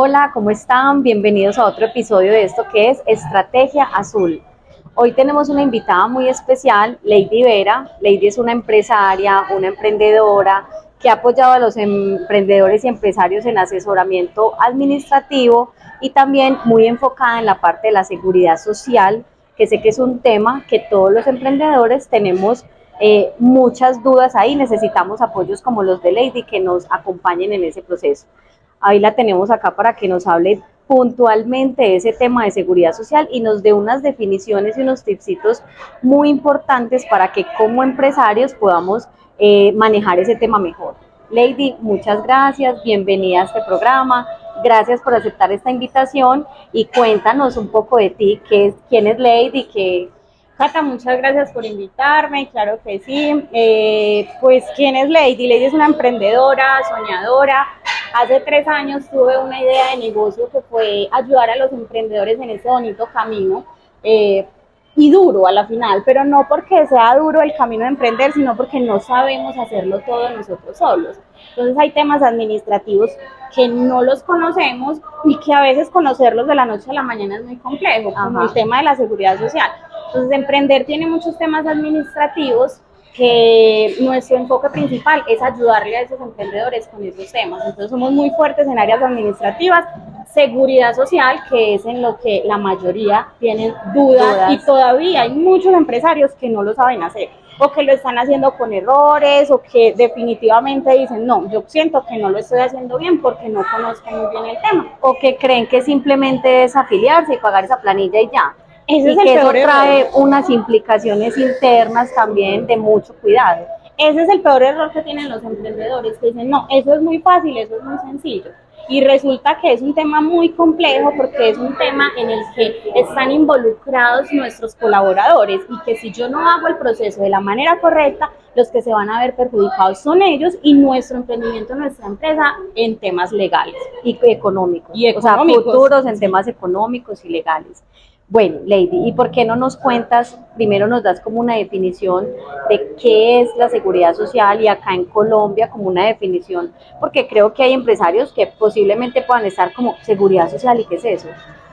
Hola, ¿cómo están? Bienvenidos a otro episodio de esto que es Estrategia Azul. Hoy tenemos una invitada muy especial, Lady Vera. Lady es una empresaria, una emprendedora que ha apoyado a los emprendedores y empresarios en asesoramiento administrativo y también muy enfocada en la parte de la seguridad social, que sé que es un tema que todos los emprendedores tenemos muchas dudas ahí. Necesitamos apoyos como los de Lady que nos acompañen en ese proceso. Ahí la tenemos acá para que nos hable puntualmente de ese tema de seguridad social y nos dé unas definiciones y unos tipsitos muy importantes para que como empresarios podamos manejar ese tema mejor. Lady, muchas gracias, bienvenida a este programa, gracias por aceptar esta invitación y cuéntanos un poco de ti, quién es Lady, Cata, muchas gracias por invitarme, claro que sí. Pues, ¿quién es Lady? Lady es una emprendedora, soñadora. Hace 3 años tuve una idea de negocio que fue ayudar a los emprendedores en ese bonito camino. Y duro a la final, pero no porque sea duro el camino de emprender, sino porque no sabemos hacerlo todo nosotros solos. Entonces hay temas administrativos que no los conocemos y que a veces conocerlos de la noche a la mañana es muy complejo, como el tema de la seguridad social. Entonces emprender tiene muchos temas administrativos que nuestro enfoque principal es ayudarle a esos emprendedores con esos temas. Entonces somos muy fuertes en áreas administrativas, seguridad social, que es en lo que la mayoría tienen dudas y todavía hay muchos empresarios que no lo saben hacer o que lo están haciendo con errores o que definitivamente dicen, no, yo siento que no lo estoy haciendo bien porque no conozco muy bien el tema. O que creen que simplemente es afiliarse y pagar esa planilla y ya. Ese Y es el que eso peor trae error. unas implicaciones internas también de mucho cuidado. Ese es el peor error que tienen los emprendedores, que dicen, no, eso es muy fácil, eso es muy sencillo. Y resulta que es un tema muy complejo porque es un tema en el que están involucrados nuestros colaboradores y que si yo no hago el proceso de la manera correcta, los que se van a ver perjudicados son ellos y nuestro emprendimiento, nuestra empresa en temas legales y económicos. O sea, futuros en temas económicos y legales. Bueno, Lady, ¿y por qué no nos cuentas, primero nos das como una definición de qué es la seguridad social y acá en Colombia como una definición? Porque creo que hay empresarios que posiblemente puedan estar como seguridad social y qué es eso.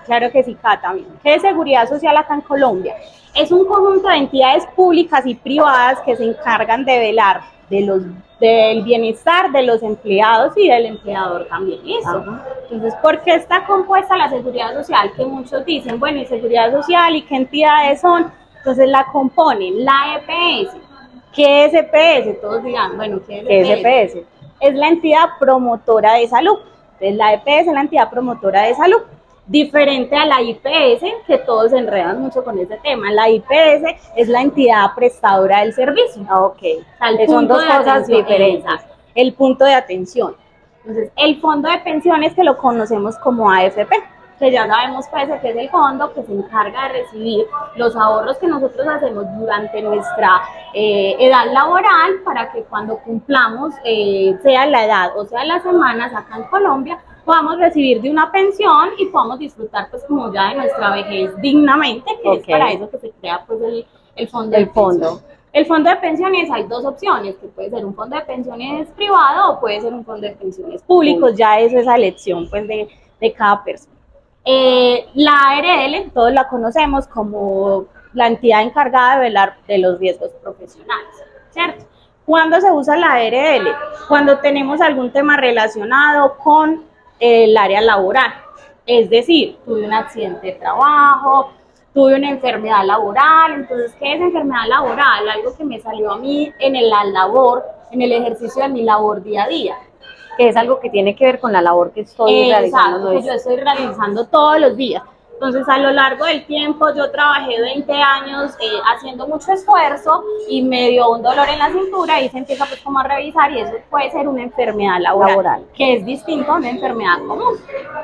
Claro que sí, Cata. ¿Qué es seguridad social acá en Colombia? Es un conjunto de entidades públicas y privadas que se encargan de velar del bienestar de los empleados y del empleador también. ¿Listo? Entonces, ¿por qué está compuesta la seguridad social? Que muchos dicen, bueno, ¿y seguridad social y qué entidades son? Entonces la componen la EPS. ¿Qué es EPS? Todos dirán, bueno, ¿qué es EPS? Es la entidad promotora de salud. Entonces la EPS es la entidad promotora de salud. Diferente a la IPS, que todos se enredan mucho con ese tema. La IPS es la entidad prestadora del servicio. Ok, son dos cosas diferentes. El punto de atención. Entonces, el fondo de pensiones que lo conocemos como AFP, que ya sabemos pues que es el fondo que se encarga de recibir los ahorros que nosotros hacemos durante nuestra edad laboral para que cuando cumplamos, sea la edad o sea las semanas acá en Colombia, podamos recibir de una pensión y podamos disfrutar pues como ya de nuestra vejez dignamente, que es para eso que se crea pues el fondo de pensiones. El fondo de pensiones hay dos opciones, que puede ser un fondo de pensiones privado o puede ser un fondo de pensiones públicos, ya eso es a elección pues de cada persona. La ARL, todos la conocemos como la entidad encargada de velar de los riesgos profesionales, ¿cierto? ¿Cuándo se usa la ARL? Cuando tenemos algún tema relacionado con el área laboral, es decir, tuve un accidente de trabajo, tuve una enfermedad laboral. Entonces, ¿qué es enfermedad laboral? Algo que me salió a mí en la labor, en el ejercicio de mi labor día a día. Que es algo que tiene que ver con la labor que estoy realizando. Que yo estoy realizando todos los días. Entonces, a lo largo del tiempo, yo trabajé 20 años haciendo mucho esfuerzo y me dio un dolor en la cintura y se empieza pues como a revisar y eso puede ser una enfermedad laboral. Que es distinto a una enfermedad común.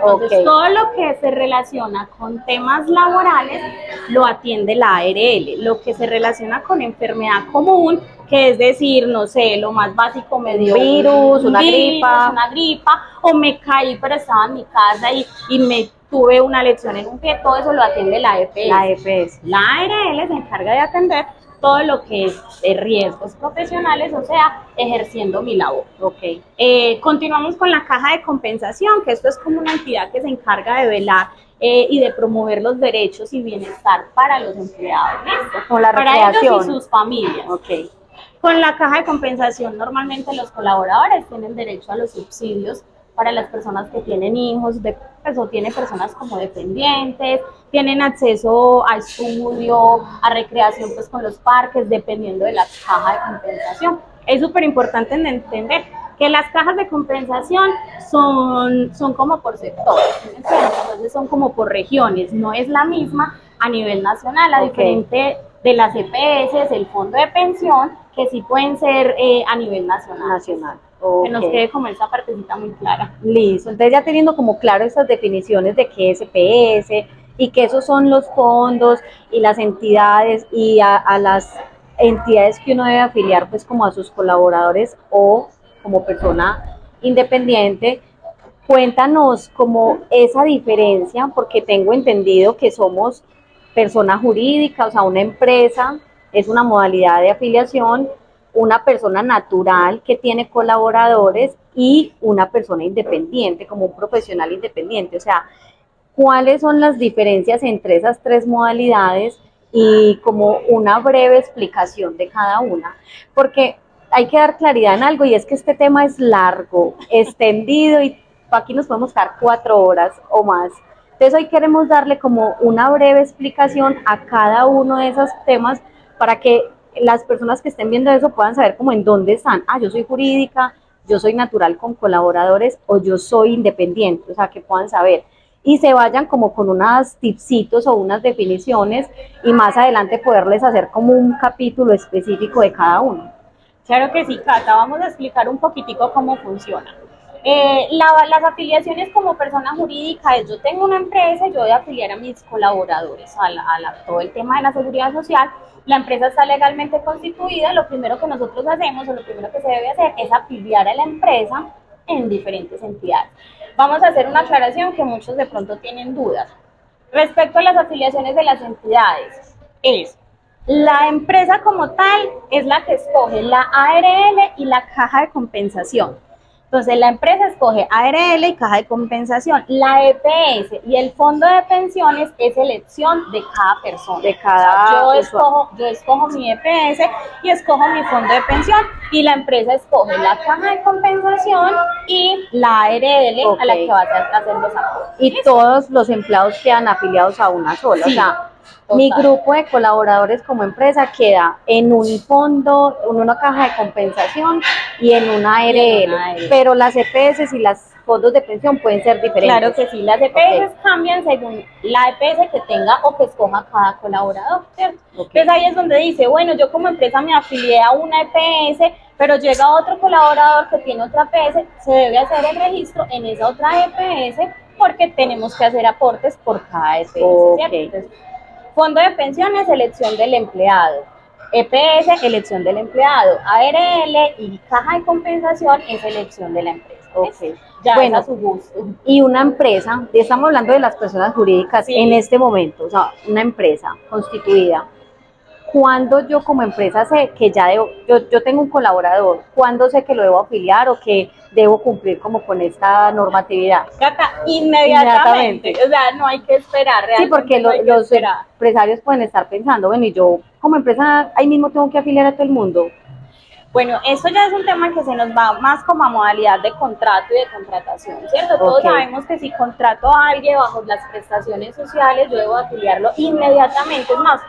Entonces, todo lo que se relaciona con temas laborales lo atiende la ARL. Lo que se relaciona con enfermedad común, que es decir, no sé, lo más básico, me dio una gripa, o me caí pero estaba en mi casa y me tuve una lesión en un pie, todo eso lo atiende la EPS. La EPS. La ARL se encarga de atender todo lo que es de riesgos profesionales, o sea, ejerciendo mi labor. Ok. Continuamos con la caja de compensación, que esto es como una entidad que se encarga de velar y de promover los derechos y bienestar para los empleados, ¿listo? Con la Para ellos recreación. y sus familias. Ok. Con la caja de compensación, normalmente los colaboradores tienen derecho a los subsidios para las personas que tienen hijos, pues, o tienen personas como dependientes, tienen acceso a estudio, a recreación pues con los parques, dependiendo de la caja de compensación. Es súper importante entender que las cajas de compensación son como por sectores, entonces son como por regiones, no es la misma a nivel nacional, a diferente de las EPS, el fondo de pensión, que sí pueden ser a nivel nacional. Que nos quede como esa partecita muy clara. Listo, entonces ya teniendo como claro esas definiciones de qué es EPS y que esos son los fondos y las entidades y a las entidades que uno debe afiliar pues como a sus colaboradores o como persona independiente, cuéntanos como esa diferencia, porque tengo entendido que somos persona jurídica, o sea, una empresa es una modalidad de afiliación, una persona natural que tiene colaboradores y una persona independiente, como un profesional independiente. O sea, ¿cuáles son las diferencias entre esas tres modalidades y como una breve explicación de cada una? Porque hay que dar claridad en algo y es que este tema es largo, extendido y aquí nos podemos quedar 4 horas o más. Entonces hoy queremos darle como una breve explicación a cada uno de esos temas para que las personas que estén viendo eso puedan saber como en dónde están. Ah, yo soy jurídica, yo soy natural con colaboradores o yo soy independiente, o sea, que puedan saber y se vayan como con unos tipsitos o unas definiciones y más adelante poderles hacer como un capítulo específico de cada uno. Claro que sí, Cata, vamos a explicar un poquitico cómo funciona. Las afiliaciones como persona jurídica es, yo tengo una empresa y yo voy a afiliar a mis colaboradores todo el tema de la seguridad social. La empresa está legalmente constituida, lo primero que nosotros hacemos o lo primero que se debe hacer es afiliar a la empresa en diferentes entidades. Vamos a hacer una aclaración que muchos de pronto tienen dudas. Respecto a las afiliaciones de las entidades, la empresa como tal es la que escoge la ARL y la caja de compensación. Entonces la empresa escoge ARL y caja de compensación. La EPS y el fondo de pensiones es elección de cada persona. De cada yo escojo mi EPS y escojo mi fondo de pensión y la empresa escoge la caja de compensación y la ARL a la que va a hacer los aportes. Y todos los empleados quedan afiliados a una sola. Sí. O sea, mi grupo de colaboradores como empresa queda en un fondo, en una caja de compensación y en una ARL, pero las EPS y los fondos de pensión pueden ser diferentes. Claro que sí, las EPS cambian según la EPS que tenga o que escoja cada colaborador, ¿cierto? Entonces ahí es donde dice, bueno, yo como empresa me afilié a una EPS, pero llega otro colaborador que tiene otra EPS, se debe hacer el registro en esa otra EPS porque tenemos que hacer aportes por cada EPS, ¿cierto? Entonces, fondo de pensiones, elección del empleado. EPS, elección del empleado. ARL y caja de compensación es elección de la empresa. Ya bueno, es a su gusto. Y una empresa, estamos hablando de las personas jurídicas en este momento, o sea, una empresa constituida. ¿Cuándo yo como empresa sé que ya debo, yo tengo un colaborador, cuándo sé que lo debo afiliar o que debo cumplir como con esta normatividad? Inmediatamente. O sea, no hay que esperar realmente. Sí, porque los empresarios pueden estar pensando, bueno, y yo como empresa ahí mismo tengo que afiliar a todo el mundo. Bueno, eso ya es un tema que se nos va más como a modalidad de contrato y de contratación, ¿cierto? Todos sabemos que si contrato a alguien bajo las prestaciones sociales, yo debo afiliarlo inmediatamente. Es más,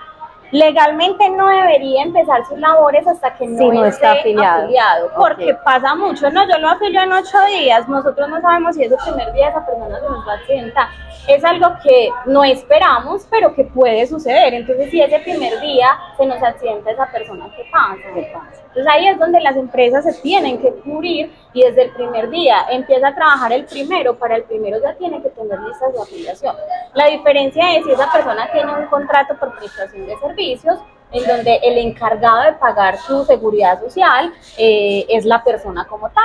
legalmente no debería empezar sus labores hasta que no esté afiliado, porque pasa mucho, no, yo lo afilio en 8 días, nosotros no sabemos si ese primer día esa persona se nos va a accidentar. Es algo que no esperamos, pero que puede suceder. Entonces, si ese primer día se nos accidenta esa persona, ¿qué pasa? Entonces, ahí es donde las empresas se tienen que cubrir y desde el primer día empieza a trabajar el primero. Para el primero ya tiene que tener listas de afiliación. La diferencia es si esa persona tiene un contrato por prestación de servicios en donde el encargado de pagar su seguridad social es la persona como tal.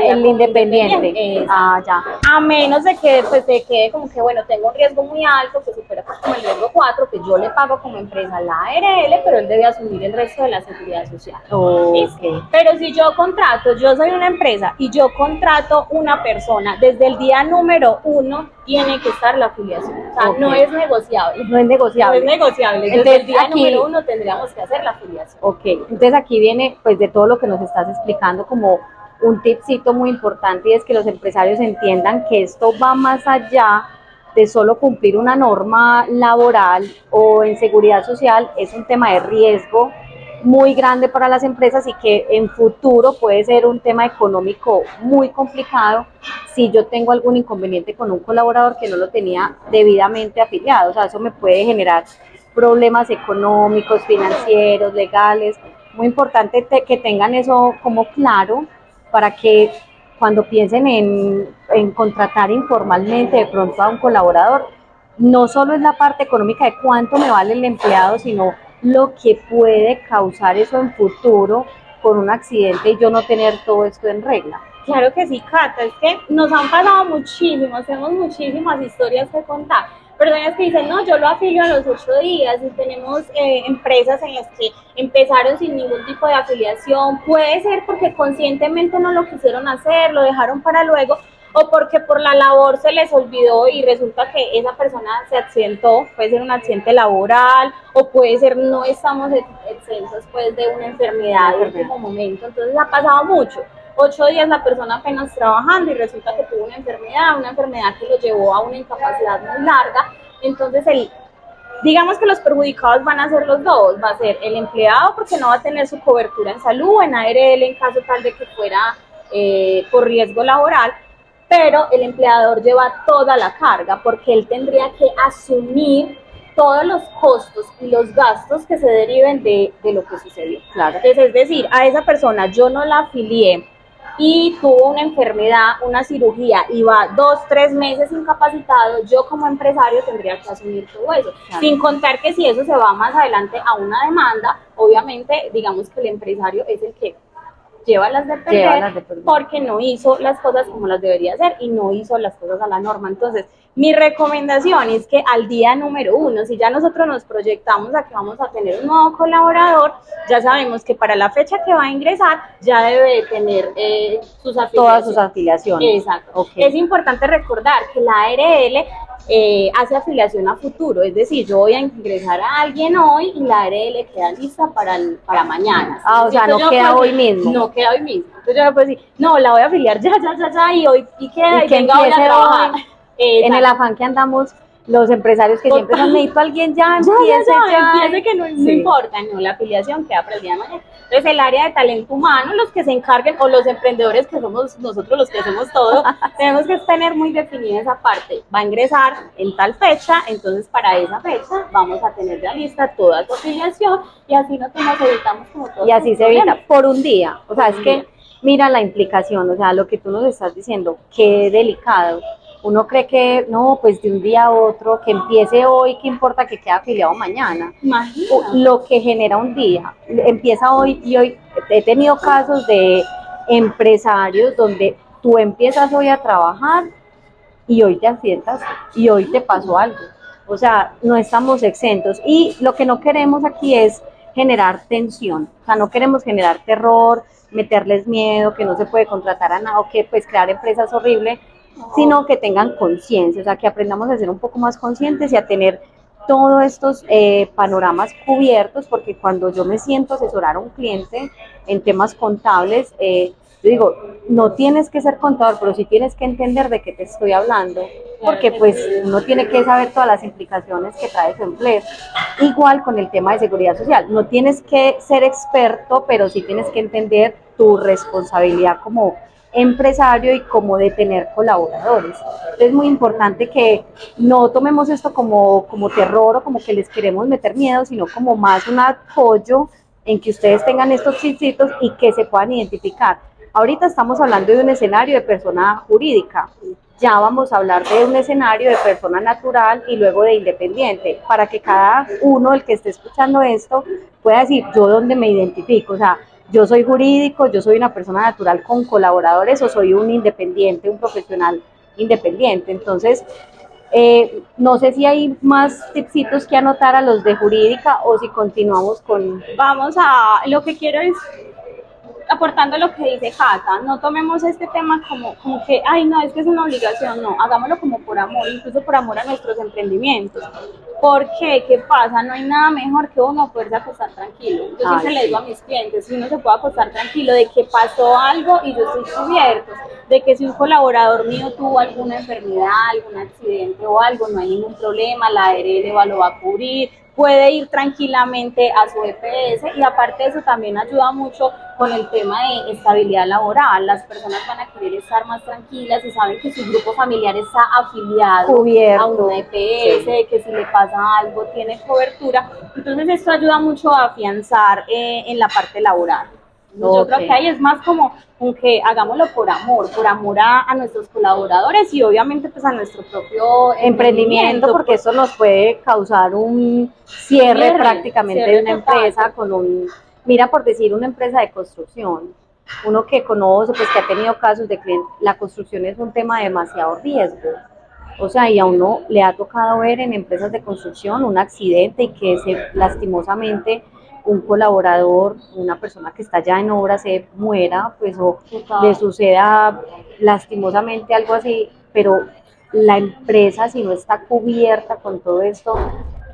El independiente. Ah, ya. A menos de que pues se quede como que, bueno, tengo un riesgo muy alto, que supera como el riesgo 4, que yo le pago como empresa la ARL, pero él debe asumir el resto de la seguridad social. Okay. Pero si yo contrato, yo soy una empresa y yo contrato una persona, desde el día número 1 tiene que estar la afiliación. O sea, no es negociable. No es negociable. No es negociable. Desde el día número 1 tendríamos que hacer la afiliación. Ok, entonces aquí viene, pues de todo lo que nos estás explicando, como un tipcito muy importante, y es que los empresarios entiendan que esto va más allá de solo cumplir una norma laboral o en seguridad social. Es un tema de riesgo muy grande para las empresas y que en futuro puede ser un tema económico muy complicado si yo tengo algún inconveniente con un colaborador que no lo tenía debidamente afiliado. O sea, eso me puede generar problemas económicos, financieros, legales. Muy importante que tengan eso como claro para que cuando piensen en contratar informalmente de pronto a un colaborador, no solo es la parte económica de cuánto me vale el empleado, sino lo que puede causar eso en futuro con un accidente y yo no tener todo esto en regla. Claro que sí, Cata, es que nos han pasado muchísimas, tenemos muchísimas historias que contar. Personas que dicen, no, yo lo afilio a los 8 días, y tenemos empresas en las que empezaron sin ningún tipo de afiliación. Puede ser porque conscientemente no lo quisieron hacer, lo dejaron para luego, o porque por la labor se les olvidó y resulta que esa persona se accidentó. Puede ser un accidente laboral, o puede ser no estamos exentos pues de una enfermedad en último momento. Entonces ha pasado mucho. 8 días la persona apenas trabajando y resulta que tuvo una enfermedad que lo llevó a una incapacidad muy larga. Entonces digamos que los perjudicados van a ser los dos, va a ser el empleado porque no va a tener su cobertura en salud, en ARL, en caso tal de que fuera por riesgo laboral, pero el empleador lleva toda la carga porque él tendría que asumir todos los costos y los gastos que se deriven de lo que sucedió. Claro. Entonces, es decir, a esa persona yo no la afilié y tuvo una enfermedad, una cirugía y va 2, 3 meses incapacitado, yo como empresario tendría que asumir todo eso. Claro. Sin contar que si eso se va más adelante a una demanda, obviamente digamos que el empresario es el que lleva las de perder porque no hizo las cosas como las debería hacer y no hizo las cosas a la norma. Entonces, mi recomendación es que al día número 1, si ya nosotros nos proyectamos a que vamos a tener un nuevo colaborador, ya sabemos que para la fecha que va a ingresar ya debe tener todas sus afiliaciones. Exacto. Okay. Es importante recordar que la ARL hace afiliación a futuro, es decir, yo voy a ingresar a alguien hoy y la ARL queda lista para mañana. O sea, no queda hoy mismo. No queda hoy mismo. Entonces yo no puedo decir, no, la voy a afiliar ya, y hoy y queda y venga hoy a trabajar. En el afán que andamos los empresarios que siempre son, necesito a alguien ya, empiece que no importa, no, la afiliación queda para el día de mañana. Entonces el área de talento humano, los que se encarguen, o los emprendedores que somos nosotros los que hacemos todo, tenemos que tener muy definida esa parte. Va a ingresar en tal fecha, entonces para esa fecha vamos a tener ya lista toda su afiliación y así nos evitamos como todo. Y así se evita por un día, o sea, es que mira la implicación, o sea, lo que tú nos estás diciendo, qué delicado. Uno cree que no, pues de un día a otro, que empiece hoy, ¿qué importa que quede afiliado mañana? Imagínate. Lo que genera un día, empieza hoy y hoy. He tenido casos de empresarios donde tú empiezas hoy a trabajar y hoy te accidentas y hoy te pasó algo. O sea, no estamos exentos y lo que no queremos aquí es generar tensión, o sea, no queremos generar terror, meterles miedo, que no se puede contratar a nada o que pues crear empresas horrible, sino que tengan conciencia, o sea, que aprendamos a ser un poco más conscientes y a tener todos estos panoramas cubiertos, porque cuando yo me siento a asesorar a un cliente en temas contables, yo digo, no tienes que ser contador, pero sí tienes que entender de qué te estoy hablando, porque pues uno tiene que saber todas las implicaciones que trae su empleo. Igual con el tema de seguridad social, no tienes que ser experto, pero sí tienes que entender tu responsabilidad como empresario y como de tener colaboradores. Es muy importante que no tomemos esto como terror o como que les queremos meter miedo, sino como más un apoyo en que ustedes tengan estos chisitos y que se puedan identificar. Ahorita estamos hablando de un escenario de persona jurídica, ya vamos a hablar de un escenario de persona natural y luego de independiente, para que cada uno, el que esté escuchando esto, pueda decir, yo dónde me identifico, o sea, yo soy jurídico, yo soy una persona natural con colaboradores o soy un independiente, un profesional independiente. Entonces, no sé si hay más tipsitos que anotar a los de jurídica o si continuamos con... Lo que quiero es aportando lo que dice Cata, no tomemos este tema como que, ay, no, es que es una obligación, no, hagámoslo como por amor, incluso por amor a nuestros emprendimientos. ¿Por qué? ¿Qué pasa? No hay nada mejor que uno poderse acostar tranquilo. Yo siempre le digo a mis clientes, si uno se puede acostar tranquilo de que pasó algo y yo estoy cubierto, de que si un colaborador mío tuvo alguna enfermedad, algún accidente o algo, no hay ningún problema, la ARL lo va a cubrir, puede ir tranquilamente a su EPS y aparte de eso también ayuda mucho con el tema de estabilidad laboral. Las personas van a querer estar más tranquilas y saben que su grupo familiar está afiliado cubierto a una EPS, sí, que si le pasa algo tiene cobertura. Entonces esto ayuda mucho a afianzar en la parte laboral. Yo creo que ahí es más como que hagámoslo por amor a nuestros colaboradores y obviamente pues a nuestro propio emprendimiento, porque eso nos puede causar un cierre prácticamente de una empresa con un, mira, por decir una empresa de construcción, uno que conoce, pues que ha tenido casos de que la construcción es un tema de demasiado riesgo. O sea, y a uno le ha tocado ver en empresas de construcción un accidente y que lastimosamente un colaborador, una persona que está ya en obra se muera, pues o le suceda lastimosamente algo así, pero la empresa si no está cubierta con todo esto,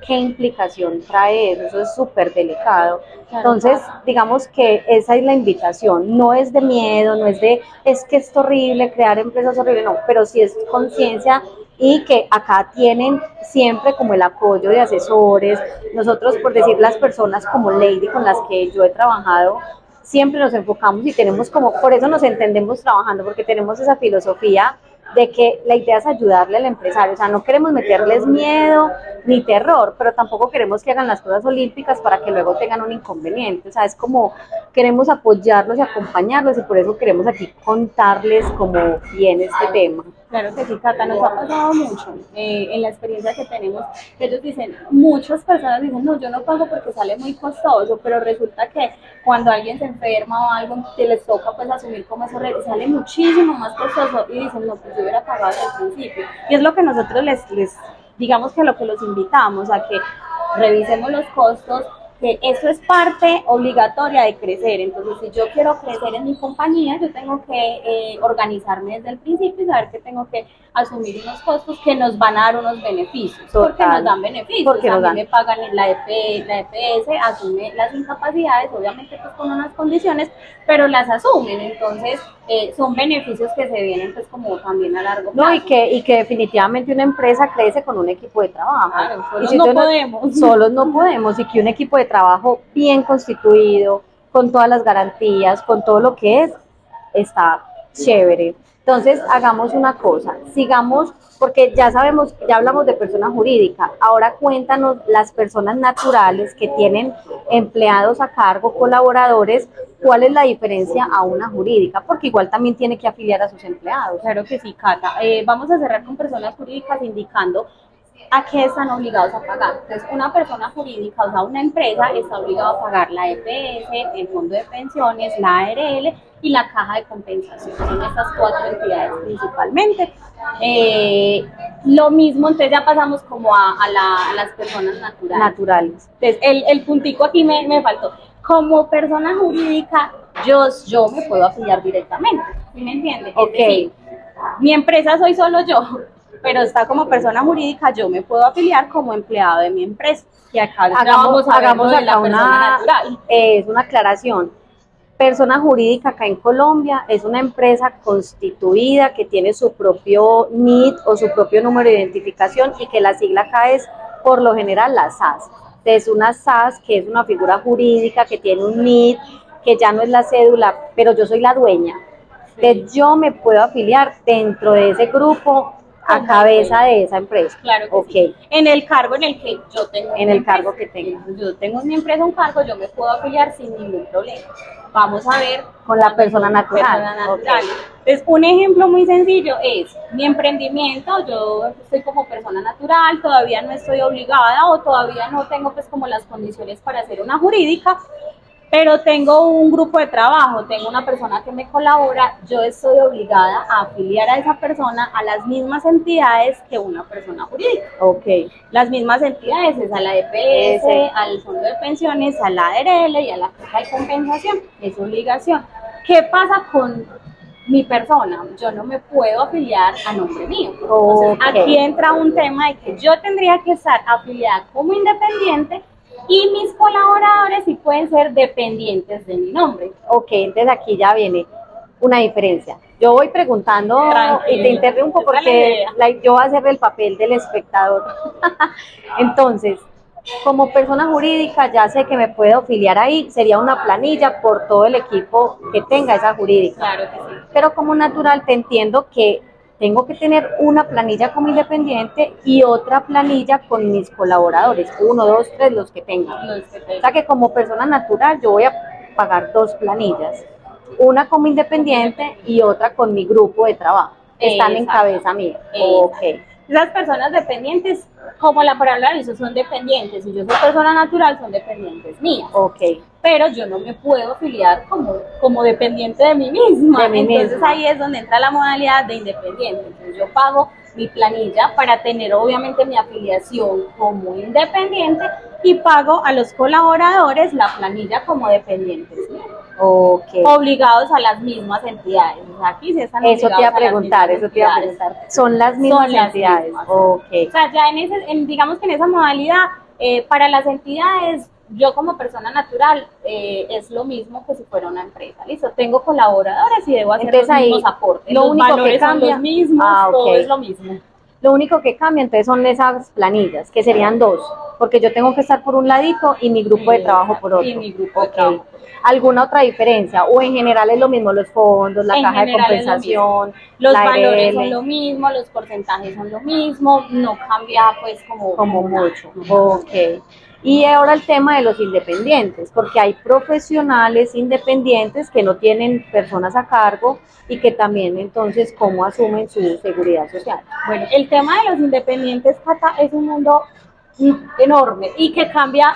¿qué implicación trae eso? Eso es súper delicado. Entonces, digamos que esa es la invitación, no es de miedo, no es de, es que es horrible, crear empresas horrible, no, pero sí es conciencia y que acá tienen siempre como el apoyo de asesores. Nosotros, por decir las personas como Lady con las que yo he trabajado, siempre nos enfocamos y tenemos como, por eso nos entendemos trabajando, porque tenemos esa filosofía de que la idea es ayudarle al empresario, o sea, no queremos meterles miedo ni terror, pero tampoco queremos que hagan las cosas olímpicas para que luego tengan un inconveniente, o sea, es como queremos apoyarlos y acompañarlos y por eso queremos aquí contarles como viene este tema. Claro que sí, Cata, nos ha pasado mucho en la experiencia que tenemos. Ellos dicen, muchas personas dicen, no, yo no pago porque sale muy costoso, pero resulta que cuando alguien se enferma o algo que les toca pues asumir como eso sale muchísimo más costoso y dicen, no, pues yo hubiera pagado desde el principio. Y es lo que nosotros les digamos que a lo que los invitamos, a que revisemos los costos, que eso es parte obligatoria de crecer. Entonces, si yo quiero crecer en mi compañía, yo tengo que organizarme desde el principio y saber que tengo que asumir unos costos que nos van a dar unos beneficios. Total. Porque nos dan beneficios. Porque a mí me pagan en la EPS, asume las incapacidades, obviamente pues con unas condiciones, pero las asumen. Entonces, son beneficios que se vienen pues como también a largo plazo. No, y que definitivamente una empresa crece con un equipo de trabajo. Claro, solos y si no podemos. Solos no podemos, y que un equipo de trabajo bien constituido, con todas las garantías, con todo lo que es, está chévere. Entonces, hagamos una cosa, sigamos, porque ya sabemos, ya hablamos de persona jurídica, ahora cuéntanos las personas naturales que tienen empleados a cargo, colaboradores, ¿cuál es la diferencia a una jurídica? Porque igual también tiene que afiliar a sus empleados. Claro que sí, Cata. Vamos a cerrar con personas jurídicas indicando a qué están obligados a pagar. Entonces, una persona jurídica, o sea, una empresa, está obligada a pagar la EPS, el fondo de pensiones, la ARL y la caja de compensación. Son estas 4 entidades principalmente. Lo mismo, entonces ya pasamos como a las personas naturales. Entonces, el puntico aquí me faltó. Como persona jurídica, yo me puedo afiliar directamente, ¿sí me entiende? Ok. Es decir, mi empresa soy solo yo, pero está como persona jurídica, yo me puedo afiliar como empleado de mi empresa. Y acá hagamos acá una aclaración. Persona jurídica acá en Colombia es una empresa constituida que tiene su propio NIT o su propio número de identificación y que la sigla acá es por lo general la SAS. Es una SAS que es una figura jurídica que tiene un NIT, que ya no es la cédula, pero yo soy la dueña. Entonces yo me puedo afiliar dentro de ese grupo a como cabeza dueña. de esa empresa. Claro que Ok, sí. En el cargo en el que yo tengo en mi el cargo empresa. que tenga. Yo tengo en mi empresa un cargo, yo me puedo afiliar sin ningún problema. Vamos a ver Con la cuando persona son natural. personas Ok. naturales. Entonces, un ejemplo muy sencillo es mi emprendimiento. Yo estoy como persona natural, todavía no estoy obligada o todavía no tengo pues como las condiciones para hacer una jurídica, pero tengo un grupo de trabajo, tengo una persona que me colabora, yo estoy obligada a afiliar a esa persona a las mismas entidades que una persona jurídica. Ok. Las mismas entidades, es a la EPS, Ese. al Fondo de Pensiones, a la ARL y a la Caja de Compensación, es obligación. ¿Qué pasa con mi persona? Yo no me puedo afiliar a nombre mío. Entonces, aquí Ok. entra un tema de que yo tendría que estar afiliada como independiente y mis colaboradores sí pueden ser dependientes de mi nombre. Ok, entonces aquí ya viene una diferencia. Yo voy preguntando y te Tranquila, interrumpo esa es la porque idea. yo voy a hacer el papel del espectador. Entonces, como persona jurídica ya sé que me puedo afiliar ahí, sería una planilla por todo el equipo que tenga esa jurídica. Claro que sí. Pero como natural te entiendo que tengo que tener una planilla como independiente y otra planilla con mis colaboradores, 1, 2, 3, los que tengan. Los que O sea que como persona natural yo voy a pagar 2 planillas, una como independiente y otra con mi grupo de trabajo, que están en cabeza mía. Ok. Las personas dependientes, como la palabra dice, son dependientes. Si yo soy persona natural, son dependientes mías. Ok. Pero yo no me puedo afiliar como dependiente de mí misma. De mí Entonces misma. ahí es donde entra la modalidad de independiente. Entonces yo pago mi planilla para tener obviamente mi afiliación como independiente y pago a los colaboradores la planilla como dependientes. Okay. Obligados a las mismas entidades. O sea, aquí sí están eso te iba a preguntar, entidades. Son las mismas entidades. Mismas. Okay. O sea, ya digamos que en esa modalidad, para las entidades, yo como persona natural, es lo mismo que si fuera una empresa. Listo, tengo colaboradores y debo hacer entonces, los mismos aportes. Lo Los único valores que cambia, son los mismos, todo es lo mismo. Lo único que cambia entonces son esas planillas, que serían 2, porque yo tengo que estar por un ladito y mi grupo de trabajo por otro. Y mi grupo de trabajo. ¿Alguna otra diferencia? ¿O en general es lo mismo los fondos, la caja de compensación, los la valores ARL? son lo mismo, los porcentajes son lo mismo, no cambia pues como mucho? Ok. Y ahora el tema de los independientes, porque hay profesionales independientes que no tienen personas a cargo y que también entonces cómo asumen su seguridad social. Bueno, el tema de los independientes, Cata, es un mundo enorme y que cambia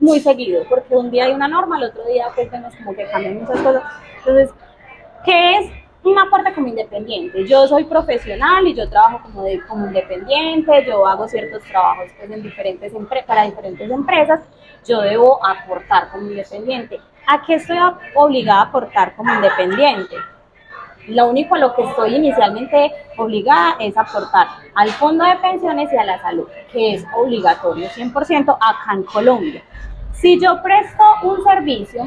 muy seguido, porque un día hay una norma, el otro día pues vemos como que cambian muchas cosas. Entonces, ¿qué es un aporte como independiente? Yo soy profesional y yo trabajo como independiente, yo hago ciertos trabajos pues, para diferentes empresas, yo debo aportar como independiente. ¿A qué estoy obligada a aportar como independiente? Lo único a lo que estoy inicialmente obligada es aportar al fondo de pensiones y a la salud, que es obligatorio 100% acá en Colombia. Si yo presto un servicio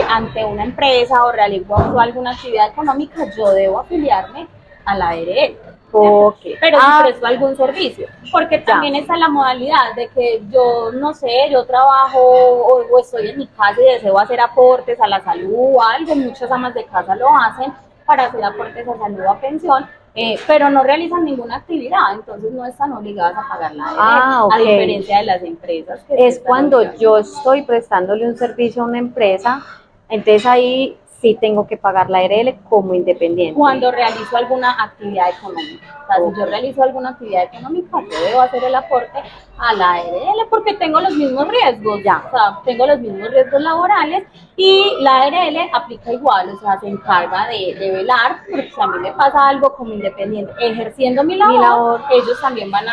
ante una empresa o realizo alguna actividad económica, yo debo afiliarme a la ARL. Okay. Pero si presto algún servicio, porque también está la modalidad de que yo, no sé, yo trabajo o estoy en mi casa y deseo hacer aportes a la salud o algo, muchas amas de casa lo hacen para hacer aportes a salud o a pensión, pero no realizan ninguna actividad, entonces no están obligadas a pagar la ARL, a diferencia de las empresas. Que es cuando yo estoy prestándole un servicio a una empresa, entonces ahí sí tengo que pagar la ARL como independiente. Cuando realizo alguna actividad económica. O sea, si yo realizo alguna actividad económica, yo debo hacer el aporte a la ARL porque tengo los mismos riesgos, o sea, tengo los mismos riesgos laborales y la ARL aplica igual, o sea, se encarga de velar, porque si a mí me pasa algo como independiente ejerciendo mi labor, ellos también van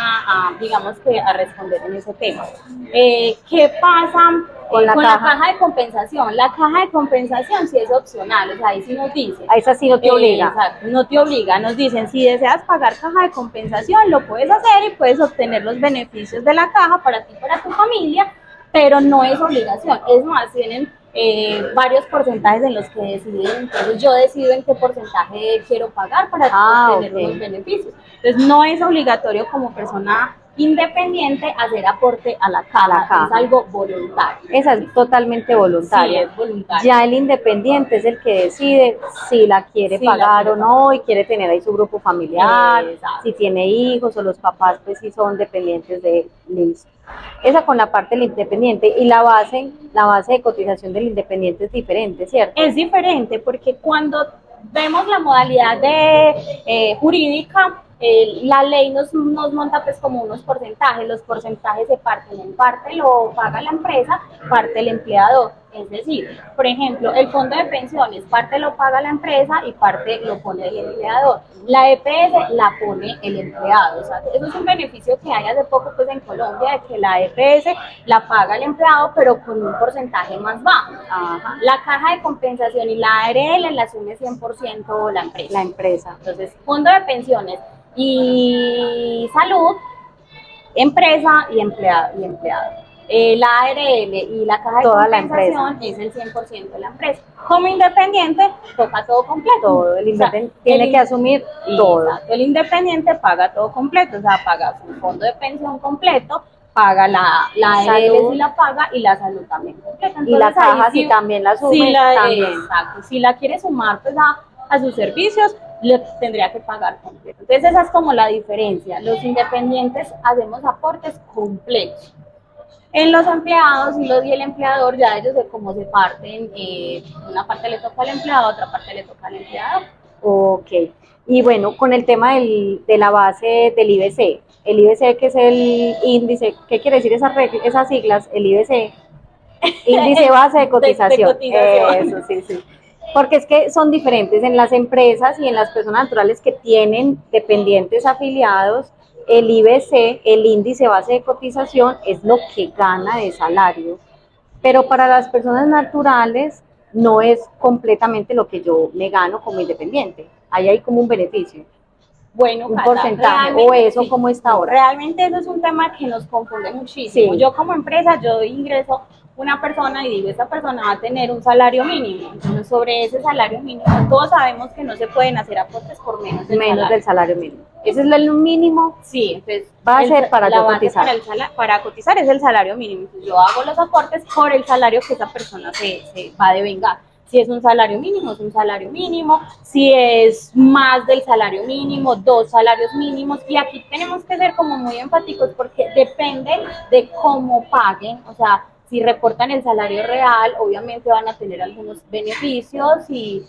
digamos que a responder en ese tema. ¿Qué pasa con la caja de compensación? La caja de compensación sí es opcional, o sea, ahí sí nos dicen. A esa sí no te obliga. Exacto, no te obliga, nos dicen, si deseas pagar caja de compensación, lo puedes hacer y puedes obtener los beneficios de la caja para ti y para tu familia, pero no es obligación. Es más, tienen varios porcentajes en los que deciden, entonces yo decido en qué porcentaje quiero pagar para obtener los beneficios. Entonces no es obligatorio como persona independiente hacer aporte a la caja. Es algo voluntario. Esa es totalmente voluntaria. Sí, es voluntario. Ya el independiente es el que decide si la quiere pagar o no y quiere tener ahí su grupo familiar, si tiene hijos o los papás pues si son dependientes de él. Listo. Esa con la parte del independiente. Y la base de cotización del independiente es diferente, ¿cierto? Es diferente porque cuando vemos la modalidad de jurídica, la ley nos monta pues como unos porcentajes. Los porcentajes se parten en parte lo paga la empresa, parte el empleador. Es decir, por ejemplo, el fondo de pensiones, parte lo paga la empresa y parte lo pone el empleador. La EPS la pone el empleado. O sea, eso es un beneficio que hay hace poco pues en Colombia, de que la EPS la paga el empleado, pero con un porcentaje más bajo. Ajá. La caja de compensación y la ARL la asume 100% la empresa. La empresa. Entonces, fondo de pensiones y salud, empresa y empleado. La ARL y la caja de compensación es el 100% de la empresa. Como independiente, toca todo completo. Todo, el independiente tiene que asumir todo. Exacto, el independiente paga todo completo, o sea, paga su fondo de pensión completo, paga la ARL si la paga y la salud también completa. Entonces, y la caja si también la asume, también. Exacto, si la quiere sumar pues a sus servicios, le tendría que pagar completo. Entonces esa es como la diferencia. Los independientes hacemos aportes completos. En los empleados y el empleador, ya ellos de cómo se parten, una parte le toca al empleado, otra parte le toca al empleador. Ok. Y bueno, con el tema de la base del IBC, el IBC que es el índice, ¿qué quiere decir esas siglas? El IBC, índice base de cotización. De cotización. Eso, sí, sí. Porque es que son diferentes en las empresas y en las personas naturales que tienen dependientes afiliados. El IBC, el índice base de cotización, es lo que gana de salario, pero para las personas naturales no es completamente lo que yo me gano como independiente. Ahí hay como un beneficio. Bueno, un porcentaje, o eso, sí. ¿Cómo está ahora? Realmente eso es un tema que nos confunde muchísimo. Sí. Yo como empresa, yo doy ingreso una persona y digo, esta persona va a tener un salario mínimo. Entonces, sobre ese salario mínimo, todos sabemos que no se pueden hacer aportes por menos del salario mínimo. ¿Ese es el mínimo? Sí, entonces base para la base cotizar. Para cotizar es el salario mínimo. Entonces, yo hago los aportes por el salario que esa persona se va a devengar. Si es un salario mínimo, es un salario mínimo. Si es más del salario mínimo, 2 salarios mínimos. Y aquí tenemos que ser como muy enfáticos porque depende de cómo paguen. O sea, si reportan el salario real, obviamente van a tener algunos beneficios y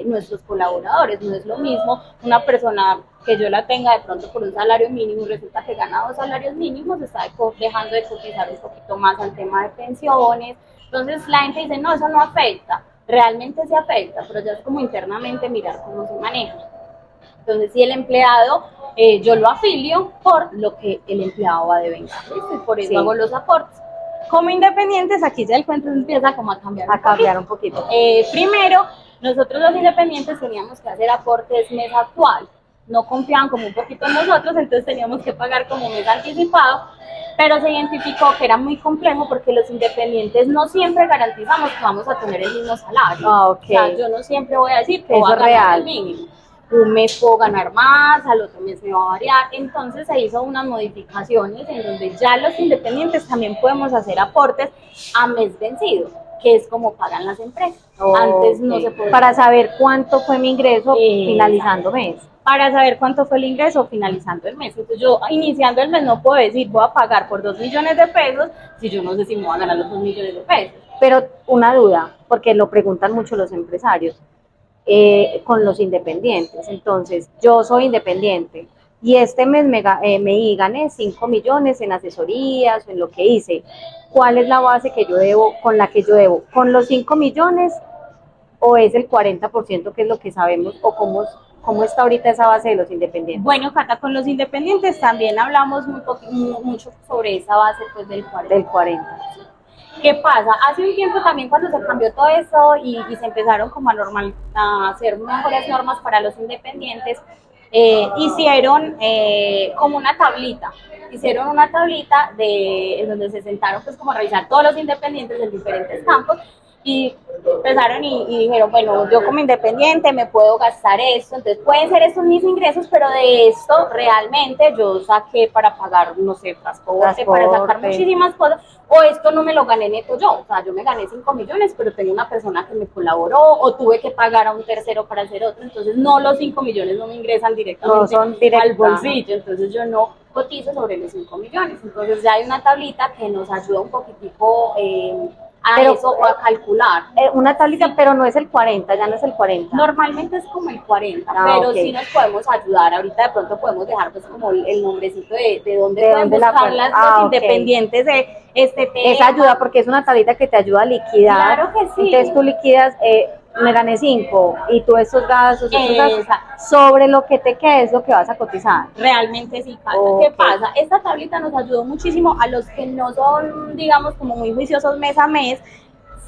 nuestros colaboradores. No es lo mismo una persona que yo la tenga de pronto por un salario mínimo y resulta que gana 2 salarios mínimos, está dejando de cotizar un poquito más al tema de pensiones. Entonces la gente dice, no, eso no afecta. Realmente se afecta, pero ya es como internamente mirar cómo se maneja. Entonces, si el empleado, yo lo afilio por lo que el empleado va a devengar, ¿listo? Y por eso hago los aportes. Como independientes, aquí ya el cuento empieza como a cambiar un poquito. Primero, nosotros los independientes teníamos que hacer aportes mes actual. No confiaban como un poquito en nosotros, entonces teníamos que pagar como mes anticipado, pero se identificó que era muy complejo porque los independientes no siempre garantizamos que vamos a tener el mismo salario. Okay. O sea, yo no siempre voy a decir que voy a ganar el mínimo. Un mes puedo ganar más, al otro mes me va a variar. Entonces se hizo unas modificaciones en donde ya los independientes también podemos hacer aportes a mes vencido, que es como pagan las empresas. Antes no se podía. Para saber cuánto fue mi ingreso finalizando mes. Para saber cuánto fue el ingreso finalizando el mes. Entonces yo iniciando el mes no puedo decir voy a pagar por 2 millones de pesos si yo no sé si me voy a ganar los 2 millones de pesos. Pero una duda, porque lo preguntan mucho los empresarios, con los independientes. Entonces yo soy independiente y este mes me gané 5 millones en asesorías o en lo que hice. ¿Cuál es la base que yo debo, con la que yo debo? ¿Con los 5 millones o es el 40% que es lo que sabemos o cómo está ahorita esa base de los independientes? Bueno, Cata, con los independientes también hablamos mucho sobre esa base pues, del 40%. Del 40%. ¿Qué pasa? Hace un tiempo también cuando se cambió todo eso y se empezaron como a hacer mejores normas para los independientes, hicieron como una tablita. Hicieron una tablita en donde se sentaron pues como a revisar todos los independientes en diferentes campos y empezaron y dijeron, bueno, yo como independiente me puedo gastar esto, entonces pueden ser estos mis ingresos, pero de esto realmente yo saqué para pagar, no sé, transporte, para sacar muchísimas cosas, o esto no me lo gané neto yo, o sea, yo me gané 5 millones, pero tengo una persona que me colaboró, o tuve que pagar a un tercero para hacer otro, entonces no, los 5 millones no me ingresan directamente al bolsillo, entonces yo no cotizo sobre los 5 millones, entonces ya hay una tablita que nos ayuda un poquitico a eso, o a calcular. Una tablita, sí. Pero no es el 40, ya no es el 40. Normalmente es como el 40, pero okay, sí nos podemos ayudar. Ahorita de pronto podemos dejar pues como el nombrecito de dónde pueden buscar los independientes de este tema. Esa ayuda, porque es una tablita que te ayuda a liquidar. Claro que sí. Entonces tú liquidas, me gané 5 y tú estos gastos, sobre lo que te quede es lo que vas a cotizar. Realmente sí, ¿qué pasa? Esta tablita nos ayudó muchísimo a los que no son, digamos, como muy juiciosos mes a mes,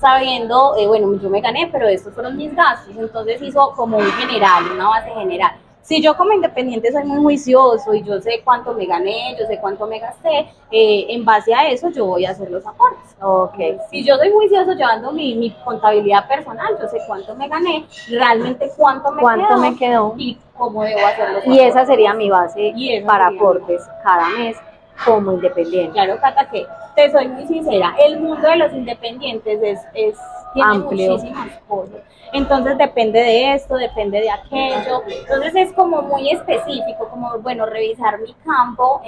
sabiendo, bueno, yo me gané, pero estos fueron mis gastos, entonces hizo como un general, una base general. Si yo como independiente soy muy juicioso y yo sé cuánto me gané, yo sé cuánto me gasté, en base a eso yo voy a hacer los aportes. Okay. Si yo soy juicioso llevando mi contabilidad personal, yo sé cuánto me gané, realmente cuánto me quedó y cómo debo hacer los aportes. Y esa sería mi base para aportes cada mes como independiente. Claro, Cata, que te soy muy sincera, el mundo de los independientes tiene amplio, muchísimas cosas. Entonces depende de esto, depende de aquello. Entonces es como muy específico, como, bueno, revisar mi campo,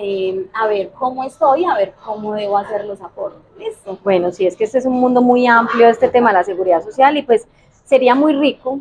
a ver cómo estoy, a ver cómo debo hacer los aportes. ¿Listo? Bueno, sí, es que este es un mundo muy amplio, este tema de la seguridad social, y pues sería muy rico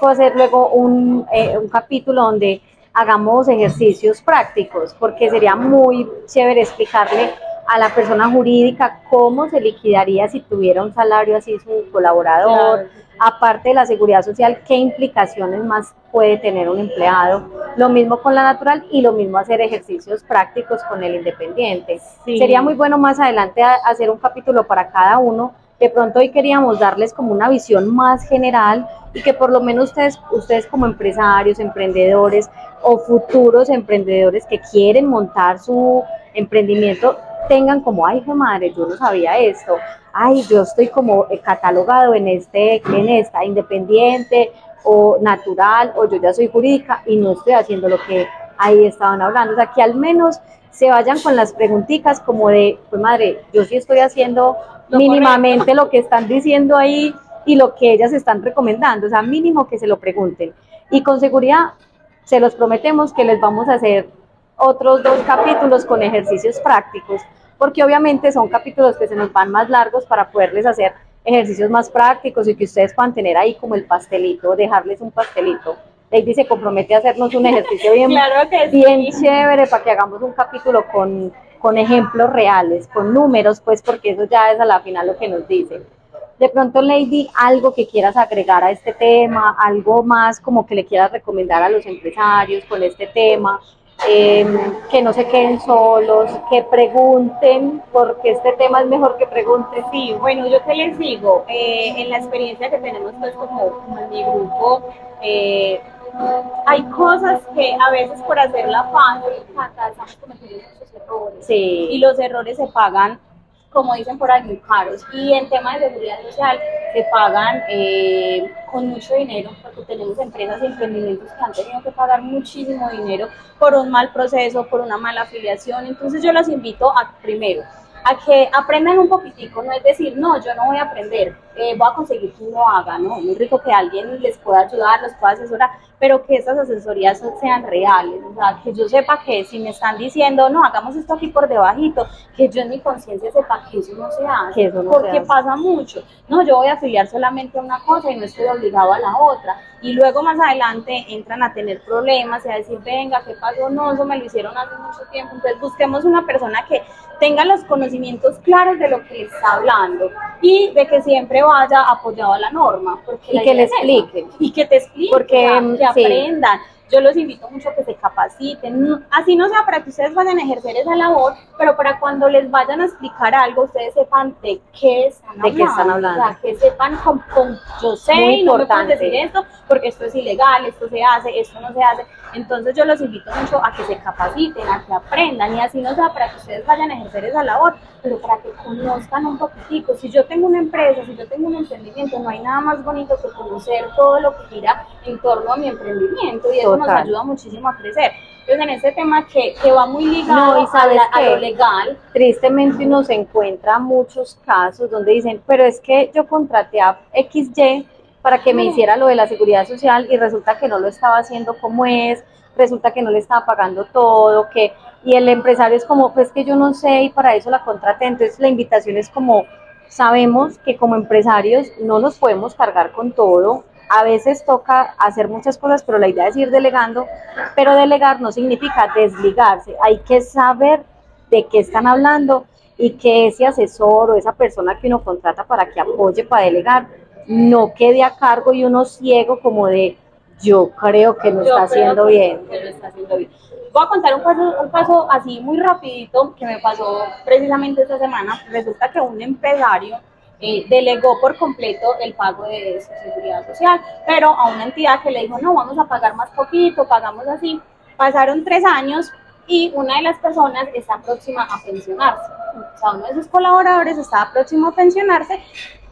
hacer luego un capítulo donde hagamos ejercicios prácticos, porque sería muy chévere explicarle a la persona jurídica cómo se liquidaría si tuviera un salario así su colaborador, claro. Aparte de la seguridad social, qué implicaciones más puede tener un empleado, lo mismo con la natural y lo mismo hacer ejercicios prácticos con el independiente. Sí. Sería muy bueno más adelante hacer un capítulo para cada uno. De pronto hoy queríamos darles como una visión más general y que por lo menos ustedes como empresarios, emprendedores o futuros emprendedores que quieren montar su emprendimiento tengan como, ay, qué madre, yo no sabía esto, ay, yo estoy como catalogado en esta, independiente o natural, o yo ya soy jurídica y no estoy haciendo lo que ahí estaban hablando. O sea, que al menos se vayan con las preguntitas como de, pues madre, yo sí estoy haciendo mínimamente lo que están diciendo ahí y lo que ellas están recomendando, o sea, mínimo que se lo pregunten. Y con seguridad, se los prometemos que les vamos a hacer otros 2 capítulos con ejercicios prácticos, porque obviamente son capítulos que se nos van más largos para poderles hacer ejercicios más prácticos y que ustedes puedan tener ahí como el pastelito, dejarles un pastelito. Lady se compromete a hacernos un ejercicio bien, claro que bien sí, chévere para que hagamos un capítulo con ejemplos reales, con números, pues porque eso ya es a la final lo que nos dice. De pronto, Lady, algo que quieras agregar a este tema, algo más como que le quieras recomendar a los empresarios con este tema, que no se queden solos, que pregunten, porque este tema es mejor que pregunten. Sí, bueno, yo qué les digo, en la experiencia que tenemos pues como en mi grupo, hay cosas que a veces por hacerla fácil, estamos cometiendo muchos errores. Sí. Y los errores se pagan, como dicen por ahí, muy caros. Y en temas de seguridad social se pagan con mucho dinero, porque tenemos empresas y emprendimientos que han tenido que pagar muchísimo dinero por un mal proceso, por una mala afiliación. Entonces yo los invito a, primero, a que aprendan un poquitico, no es decir, no, yo no voy a aprender, voy a conseguir que uno haga, ¿no? Muy rico que alguien les pueda ayudar, los pueda asesorar, pero que estas asesorías sean reales, o sea, que yo sepa que si me están diciendo, no, hagamos esto aquí por debajito, que yo en mi conciencia sepa que eso no se hace, eso no porque pasa mucho, no, yo voy a afiliar solamente a una cosa y no estoy obligado a la otra, y luego más adelante entran a tener problemas y a decir, venga, ¿qué pasó? No, eso me lo hicieron hace mucho tiempo, entonces busquemos una persona que tenga los conocimientos claros de lo que está hablando y de que siempre vaya apoyado a la norma. Porque y que le expliquen. Y que te expliquen, porque, que aprendan. yo los invito mucho a que se capaciten, así no sea para que ustedes vayan a ejercer esa labor, pero para cuando les vayan a explicar algo, ustedes sepan de qué están hablando. ¿De qué están hablando? O sea, que sepan yo sé Muy y no me pueden importante. decir esto porque esto es ilegal, esto se hace, esto no se hace. Entonces yo los invito mucho a que se capaciten, a que aprendan, y así no sea para que ustedes vayan a ejercer esa labor, pero para que conozcan un poquitico. Si yo tengo una empresa, si yo tengo un emprendimiento, no hay nada más bonito que conocer todo lo que gira en torno a mi emprendimiento, y eso nos ayuda muchísimo a crecer. Entonces, en este tema que va muy ligado a lo legal. Tristemente uno se encuentra muchos casos donde dicen, pero es que yo contraté a XY para que me hiciera lo de la seguridad social y resulta que no lo estaba haciendo como es, resulta que no le estaba pagando todo, y el empresario es como, pues que yo no sé y para eso la contraté. Entonces la invitación es como, sabemos que como empresarios no nos podemos cargar con todo, a veces toca hacer muchas cosas, pero la idea es ir delegando, pero delegar no significa desligarse, hay que saber de qué están hablando y que ese asesor o esa persona que uno contrata para que apoye, para delegar, no quede a cargo y uno ciego como de yo creo que no está haciendo bien. Voy a contar un caso así muy rapidito que me pasó precisamente esta semana. Resulta que un empresario delegó por completo el pago de su seguridad social, pero a una entidad que le dijo, no, vamos a pagar más poquito, pagamos así. Pasaron 3 años y una de las personas está próxima a pensionarse. O sea, uno de sus colaboradores estaba próximo a pensionarse.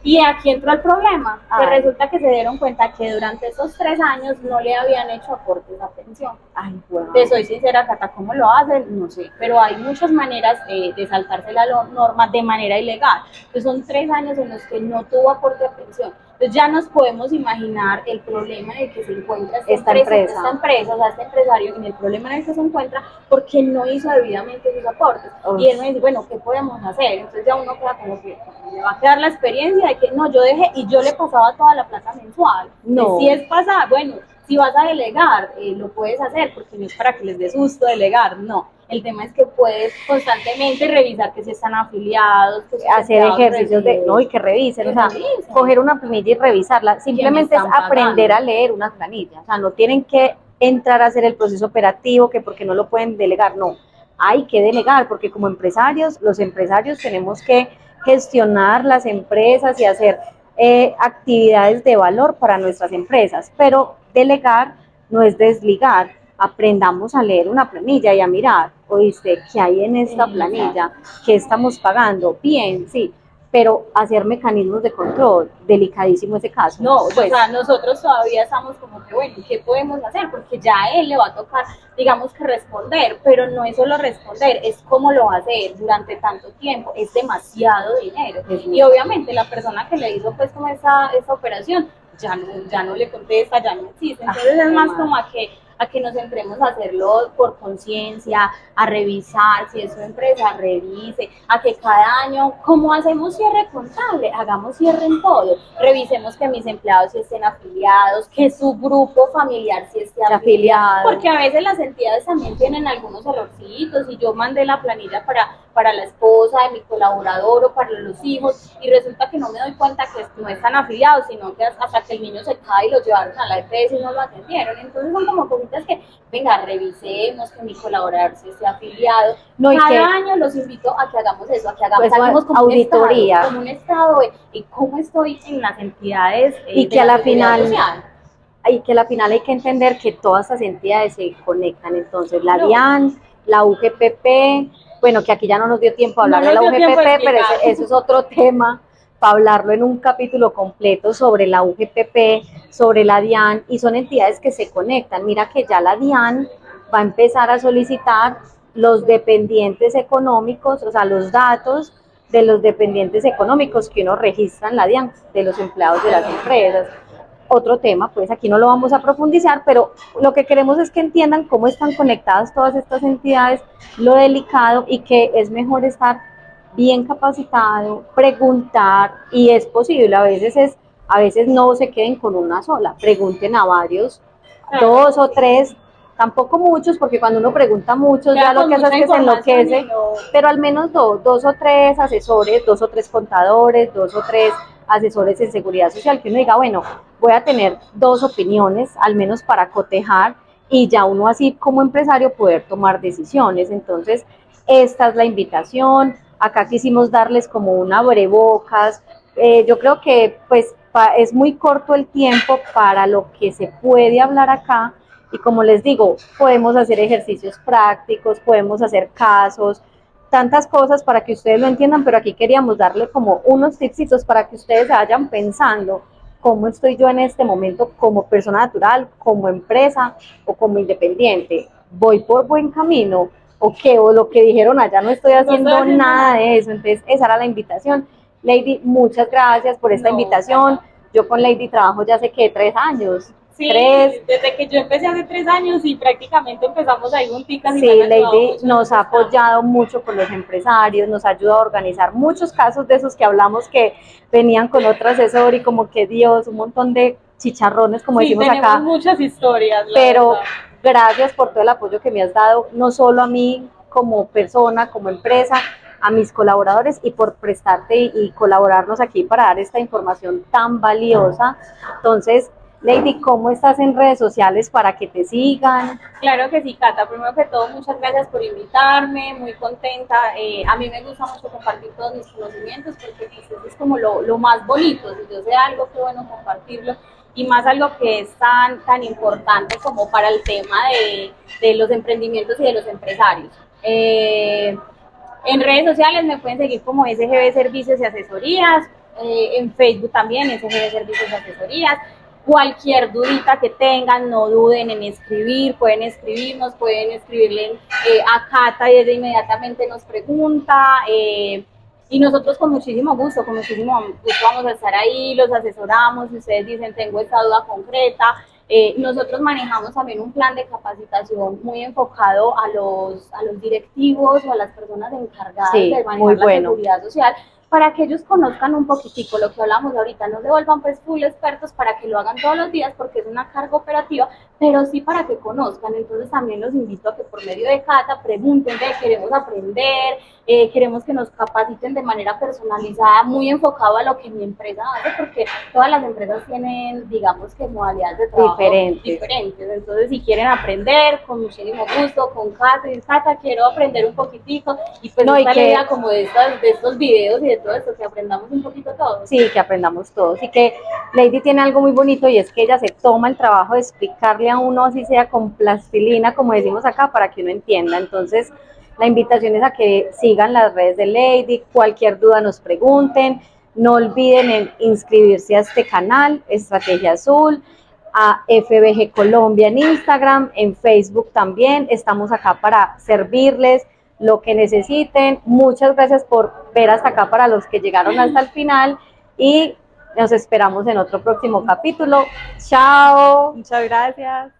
Y aquí entró el problema, que resulta que se dieron cuenta que durante esos 3 años no le habían hecho aportes a pensión. Ay, wow. Te soy sincera, Cata, ¿cómo lo hacen? No sé, pero hay muchas maneras de saltarse la norma de manera ilegal. Entonces son 3 años en los que no tuvo aporte a pensión. Entonces ya nos podemos imaginar el problema en el que se encuentra esta empresa, o sea, este empresario, en el problema en el que se encuentra porque no hizo debidamente sus aportes. Y él me dice, bueno, ¿qué podemos hacer? Entonces ya uno queda como que me va a quedar la experiencia de que no, yo dejé y yo le pasaba toda la plata mensual. No. Si es pasar, bueno, si vas a delegar, lo puedes hacer, porque no es para que les dé susto delegar, no. El tema es que puedes constantemente revisar que si están afiliados, que hacer ejercicios no, y que revisen, o sea, coger una planilla y revisarla. Simplemente es aprender a leer una planilla. O sea, no tienen que entrar a hacer el proceso operativo, que porque no lo pueden delegar, no. Hay que delegar, porque como empresarios, los empresarios tenemos que gestionar las empresas y hacer actividades de valor para nuestras empresas, pero delegar no es desligar. Aprendamos a leer una planilla y a mirar, oíste, ¿qué hay en esta planilla? ¿Qué estamos pagando? Bien, sí, pero hacer mecanismos de control, delicadísimo ese caso. No, pues, o sea, nosotros todavía estamos como que, bueno, ¿qué podemos hacer? Porque ya a él le va a tocar, digamos que responder, pero no es solo responder, es cómo lo va a hacer durante tanto tiempo, es demasiado dinero. Y obviamente la persona que le hizo pues como esa operación ya no le contesta, ya no existe. Entonces es más como a que nos entremos a hacerlo por conciencia, a revisar, si es su empresa, revise, a que cada año, como hacemos cierre contable, hagamos cierre en todo, revisemos que mis empleados sí estén afiliados, que su grupo familiar sí esté afiliado, porque a veces las entidades también tienen algunos errorcitos, y yo mandé la planilla para la esposa de mi colaborador o para los hijos, y resulta que no me doy cuenta que no están afiliados, sino que hasta que el niño se cae y lo llevaron a la EPS y no lo atendieron. Entonces son como cositas que, venga, revisemos que mi colaborador se esté afiliado. No, cada año los invito a que hagamos eso, a que hagamos como auditoría, como un estado de cómo estoy en las entidades y que a la final social. Y que a la final hay que entender que todas esas entidades se conectan. Entonces la DIAN, la UGPP, bueno, que aquí ya no nos dio tiempo a hablar de la UGPP, pero eso es otro tema para hablarlo en un capítulo completo sobre la UGPP, sobre la DIAN, y son entidades que se conectan. Mira que ya la DIAN va a empezar a solicitar los dependientes económicos, o sea, los datos de los dependientes económicos que uno registra en la DIAN, de los empleados de las empresas. Otro tema, pues aquí no lo vamos a profundizar, pero lo que queremos es que entiendan cómo están conectadas todas estas entidades, lo delicado, y que es mejor estar bien capacitado, preguntar, y es posible, a veces no se queden con una sola, pregunten a varios, 2 o 3, tampoco muchos, porque cuando uno pregunta muchos ya lo que hace es que se enloquece, pero al menos 2 o 3 asesores, 2 o 3 contadores, 2 o 3 asesores en seguridad social, que uno diga, bueno, voy a tener 2 opiniones, al menos para cotejar, y ya uno así como empresario poder tomar decisiones. Entonces, esta es la invitación. Acá quisimos darles como un abrebocas. Yo creo que pues es muy corto el tiempo para lo que se puede hablar acá, y como les digo, podemos hacer ejercicios prácticos, podemos hacer casos, tantas cosas para que ustedes lo entiendan, pero aquí queríamos darle como unos tipsitos para que ustedes vayan pensando cómo estoy yo en este momento como persona natural, como empresa o como independiente. ¿Voy por buen camino? ¿O qué? O lo que dijeron allá, no estoy haciendo nada de eso. Entonces, esa era la invitación. Lady, muchas gracias por esta invitación. Yo con Lady trabajo ya hace que 3 años. Sí, desde que yo empecé hace 3 años y prácticamente empezamos ahí juntitas. Sí, Lady nos ha apoyado mucho con los empresarios, nos ha ayudado a organizar muchos casos de esos que hablamos que venían con otro asesor y como que Dios, un montón de chicharrones, como decimos acá. Tenemos muchas historias, pero gracias por todo el apoyo que me has dado, no solo a mí como persona, como empresa, a mis colaboradores, y por prestarte y colaborarnos aquí para dar esta información tan valiosa. Entonces, Lady, ¿cómo estás en redes sociales para que te sigan? Claro que sí, Cata. Primero que todo, muchas gracias por invitarme, muy contenta. A mí me gusta mucho compartir todos mis conocimientos porque pues, eso es como lo más bonito. Si yo sé algo, qué bueno compartirlo. Y más algo que es tan importante como para el tema de los emprendimientos y de los empresarios. En redes sociales me pueden seguir como SGB Servicios y Asesorías, en Facebook también SGB Servicios y Asesorías. Cualquier dudita que tengan, no duden en escribir, pueden escribirnos, pueden escribirle a Cata y ella inmediatamente nos pregunta. Y nosotros con muchísimo gusto vamos a estar ahí, los asesoramos, si ustedes dicen tengo esta duda concreta. Nosotros manejamos también un plan de capacitación muy enfocado a los directivos o a las personas encargadas de manejar la seguridad social, para que ellos conozcan un poquitico lo que hablamos ahorita, no se vuelvan pues full expertos para que lo hagan todos los días porque es una carga operativa, pero sí para que conozcan. Entonces también los invito a que por medio de Cata pregunten de queremos aprender, queremos que nos capaciten de manera personalizada, muy enfocado a lo que mi empresa hace, porque todas las empresas tienen, digamos que modalidades de trabajo diferentes. Entonces si quieren aprender, con muchísimo gusto, con Cata, y Cata, quiero aprender un poquitico, y pues esta es la idea como de estos videos y de todo esto, que aprendamos un poquito todos. Sí, que aprendamos todos. Y que Lady tiene algo muy bonito, y es que ella se toma el trabajo de explicarle a uno, así sea con plastilina, como decimos acá, para que uno entienda. Entonces, la invitación es a que sigan las redes de Lady, cualquier duda nos pregunten, no olviden en inscribirse a este canal, Estrategia Azul, a FBG Colombia en Instagram, en Facebook también, estamos acá para servirles lo que necesiten. Muchas gracias por ver hasta acá para los que llegaron hasta el final, y nos esperamos en otro próximo capítulo. Chao. Muchas gracias.